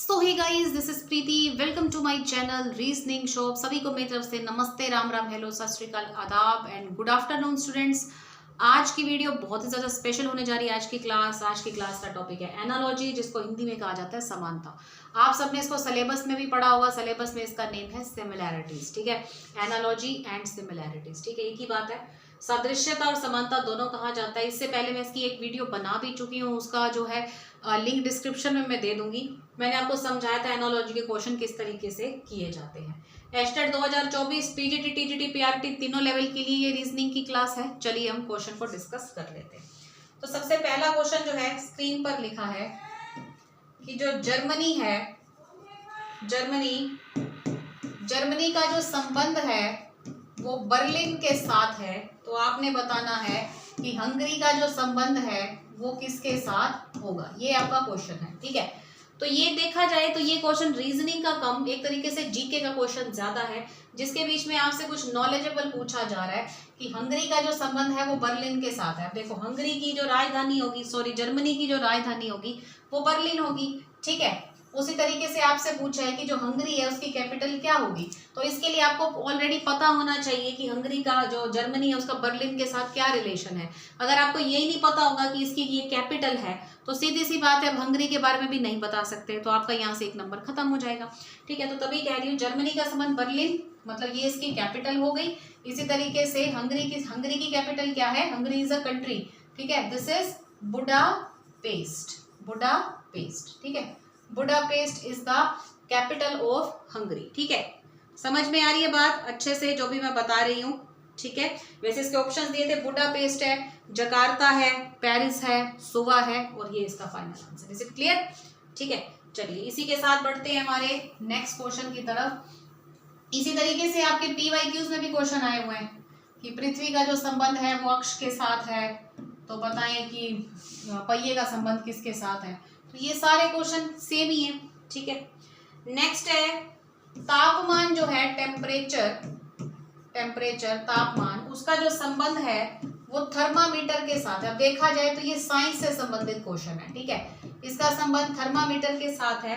So hey guys, this is Preeti. Welcome to my channel reasoning shop. सभी को मेरी तरफ से नमस्ते, राम राम, हेलो, सत श्री अकाल, आदाब एंड गुड आफ्टरनून स्टूडेंट्स। आज की वीडियो बहुत ही ज़्यादा स्पेशल होने जा रही है। आज की क्लास का टॉपिक है एनालॉजी, जिसको हिंदी में कहा जाता है समानता। आप सबने इसको सिलेबस में भी पढ़ा होगा। सिलेबस में इसका नेम है सिमिलैरिटीज। ठीक है, एनालॉजी एंड सिमिलैरिटीज। ठीक है, एक ही बात है। सादृश्यता और समानता दोनों कहा जाता है। इससे पहले मैं इसकी एक वीडियो बना भी चुकी हूँ, उसका जो है लिंक डिस्क्रिप्शन में मैं दे दूंगी। मैंने आपको समझाया था एनालॉजी के क्वेश्चन किस तरीके से किए जाते हैं। एस्टेट 2024 पीजीटी, टीजीटी, पीआरटी तीनों लेवल के लिए ये रीजनिंग की क्लास है। चलिए हम क्वेश्चन को डिस्कस कर लेते हैं। तो सबसे पहला क्वेश्चन जो है स्क्रीन पर लिखा है कि जो जर्मनी है, जर्मनी का जो संबंध है वो बर्लिन के साथ है। तो आपने बताना है कि हंगरी का जो संबंध है वो किसके साथ होगा। ये आपका क्वेश्चन है। ठीक है, तो ये देखा जाए तो ये क्वेश्चन रीजनिंग का कम, एक तरीके से जीके का क्वेश्चन ज्यादा है, जिसके बीच में आपसे कुछ नॉलेजेबल पूछा जा रहा है कि हंगरी का जो संबंध है वो बर्लिन के साथ है। अब देखो, हंगरी की जो राजधानी होगी, जर्मनी की जो राजधानी होगी वो बर्लिन होगी। ठीक है, उसी तरीके से आपसे पूछा है कि जो हंगरी है उसकी कैपिटल क्या होगी। तो इसके लिए आपको ऑलरेडी पता होना चाहिए कि हंगरी का जो जर्मनी है उसका बर्लिन के साथ क्या रिलेशन है। अगर आपको यही नहीं पता होगा कि इसकी ये कैपिटल है तो सीधी सी बात है, अब हंगरी के बारे में भी नहीं बता सकते, तो आपका यहाँ से एक नंबर खत्म हो जाएगा। ठीक है, तो तभी कह रही हूँ जर्मनी का संबंध बर्लिन, मतलब ये इसकी कैपिटल हो गई। इसी तरीके से हंगरी की कैपिटल क्या है? Hungary is a country. ठीक है, दिस इज बुडापेस्ट। ठीक है, Budapest is the capital of Hungary. ठीक है, समझ में आ रही है बात अच्छे से जो भी मैं बता रही हूँ। ठीक है, वैसे इसके ऑप्शंस दिए थे, बुडापेस्ट है, जकार्ता है, पेरिस है, सुवा है, और ये इसका final answer. Is it clear? ठीक है, चलिए इसी के साथ बढ़ते हैं हमारे नेक्स्ट क्वेश्चन की तरफ। इसी तरीके से आपके PYQs में भी क्वेश्चन आए हुए हैं कि पृथ्वी का जो संबंध है वो अक्ष के साथ है, तो बताएं कि पहिए का संबंध किसके साथ है। तो ये सारे क्वेश्चन सेम ही है। ठीक है, नेक्स्ट है तापमान जो है, टेम्परेचर तापमान, उसका जो संबंध है वो थर्मामीटर के साथ है। अब देखा जाए तो ये साइंस से संबंधित क्वेश्चन है। ठीक है, इसका संबंध थर्मामीटर के साथ है।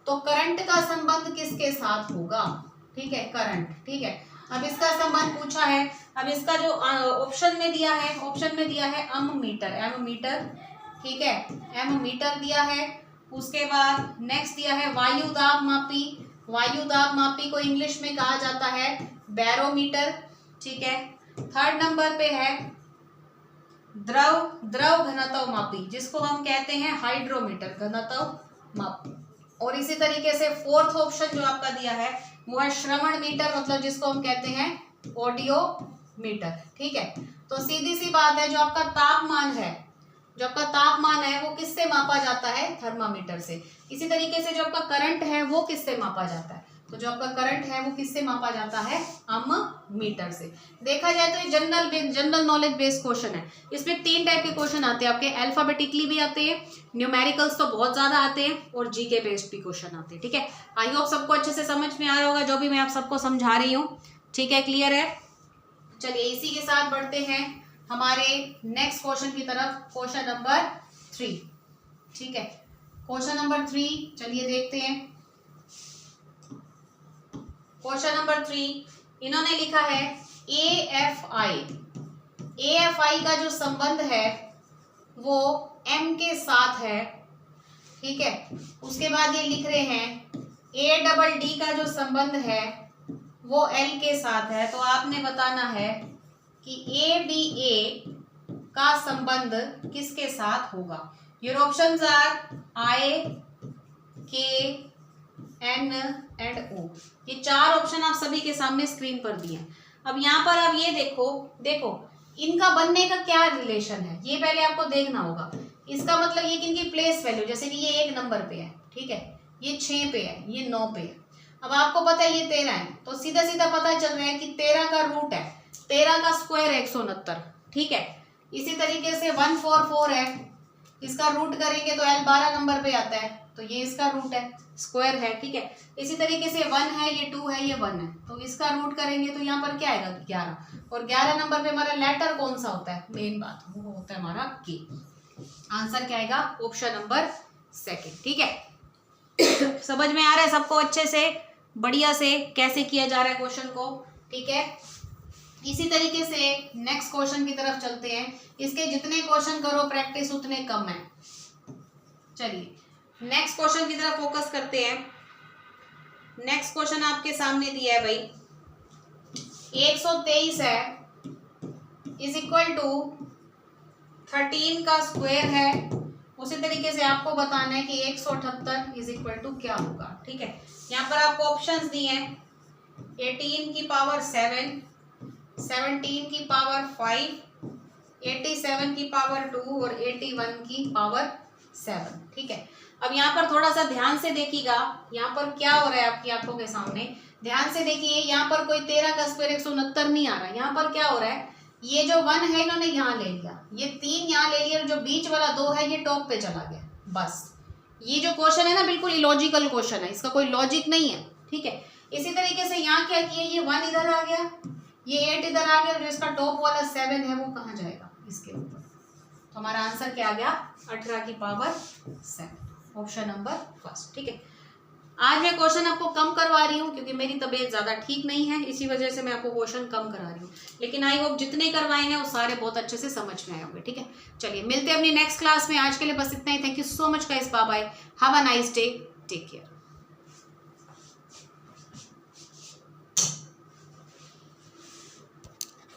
तो करंट का संबंध किसके साथ होगा? ठीक है, करंट। ठीक है, अब इसका संबंध पूछा है। अब इसका जो ऑप्शन में दिया है एममीटर। ठीक है, एममीटर दिया है। उसके बाद नेक्स्ट दिया है वायुदाब मापी को इंग्लिश में कहा जाता है बैरोमीटर। ठीक है, थर्ड नंबर पे है द्रव घनत्व मापी, जिसको हम कहते हैं हाइड्रोमीटर, घनत्व मापी। और इसी तरीके से फोर्थ ऑप्शन जो आपका दिया है वो है श्रवण मीटर, मतलब जिसको हम कहते हैं ऑडियोमीटर। ठीक है, तो सीधी सी बात है, जो आपका तापमान है वो किससे मापा जाता है? थर्मामीटर से। इसी तरीके से जो आपका करंट है वो किससे मापा जाता है? तो जो आपका करंट है वो किससे मापा जाता है? अम्मीटर से। देखा जाए तो ये जनरल नॉलेज बेस्ड क्वेश्चन है। इसमें 3 टाइप के क्वेश्चन आते हैं आपके, अल्फाबेटिकली भी आते हैं, न्यूमेरिकल्स तो बहुत ज्यादा आते हैं, और जीके बेस्ड भी क्वेश्चन आते हैं। ठीक है, आई होप सबको अच्छे से समझ में आ रहा होगा जो भी मैं आप सबको समझा रही हूँ। ठीक है, क्लियर है? चलिए इसी के साथ बढ़ते हैं हमारे नेक्स्ट क्वेश्चन की तरफ, क्वेश्चन नंबर 3। ठीक है, क्वेश्चन नंबर 3 चलिए देखते हैं। क्वेश्चन नंबर 3 इन्होंने लिखा है AFI का जो संबंध है वो M के साथ है। ठीक है, उसके बाद ये लिख रहे हैं ADD का जो संबंध है वो L के साथ है। तो आपने बताना है कि ABA का संबंध किसके साथ होगा। Your options are I, K, N and O। ये 4 ऑप्शन आप सभी के सामने स्क्रीन पर दिए हैं। अब यहाँ पर आप ये देखो इनका बनने का क्या रिलेशन है, ये पहले आपको देखना होगा। इसका मतलब ये कि इनकी प्लेस वैल्यू, जैसे कि ये 1 नंबर पे है, ठीक है, ये 6 पे है, ये 9 पे है। अब आपको पता है ये 13 है, तो सीधा सीधा पता चल रहा है कि 13 का रूट है, 13 का स्क्वायर है 169। ठीक है, इसी तरीके से 144 है, इसका रूट करेंगे तो L 12 नंबर पे आता है, तो ये इसका रूट है, स्क्वायर है। ठीक है, इसी तरीके से 1 है, ये 2 है, ये 1 है, तो इसका रूट करेंगे तो यहाँ पर क्या आएगा? 11। और 11 नंबर पे हमारा लेटर कौन सा होता है? मेन बात वो होता है हमारा K। आंसर क्या आएगा? Option number 2। ठीक है, समझ में आ रहा है सबको अच्छे से, बढ़िया से कैसे किया जा रहा है क्वेश्चन को, ठीक है। इसी तरीके से नेक्स्ट क्वेश्चन की तरफ चलते हैं। इसके जितने क्वेश्चन करो प्रैक्टिस उतने कम है। चलिए नेक्स्ट क्वेश्चन की तरफ फोकस करते हैं। नेक्स्ट क्वेश्चन आपके सामने दिया है भाई, 123 है इज इक्वल टू 13 का स्क्वायर है। उसी तरीके से आपको बताना है कि 178 इज इक्वल टू क्या होगा, ठीक है। यहाँ पर आपको ऑप्शंस दिए हैं 18 की पावर 7, 17 की पावर 5, 87 की पावर 2 और 81 की पावर 7, ठीक है। अब यहाँ पर थोड़ा सा ध्यान से देखिएगा, यहाँ पर क्या हो रहा है आपकी आंखों के सामने, ध्यान से देखिए। यहाँ पर कोई 13 का स्क्वायर 169 नहीं आ रहा है। यहाँ पर क्या हो रहा है, ये जो 1 है इन्होंने यहाँ ले लिया, ये 3 यहाँ ले लिया, जो बीच वाला 2 है ये टॉप पे चला गया। बस ये जो क्वेश्चन है ना बिल्कुल इलॉजिकल क्वेश्चन है, इसका कोई लॉजिक नहीं है, ठीक है। इसी तरीके से यहाँ क्या किया, ये 1 इधर आ गया, ये 8 इधर आ गया, जो इसका टॉप वाला 7 है वो कहाँ जाएगा, इसके ऊपर। तो हमारा आंसर क्या आ गया, 18 की पावर 7, ऑप्शन नंबर फर्स्ट, ठीक है। आज मैं क्वेश्चन आपको कम करवा रही हूँ क्योंकि मेरी तबीयत ज़्यादा ठीक नहीं है, इसी वजह से मैं आपको क्वेश्चन कम करा रही हूँ, लेकिन आई होप जितने करवाए हैं वो सारे बहुत अच्छे से समझ में आए होंगे, ठीक है। चलिए मिलते हैं अपनी नेक्स्ट क्लास में, आज के लिए बस इतना ही। Thank you so much guys, bye bye, have a nice day, take care.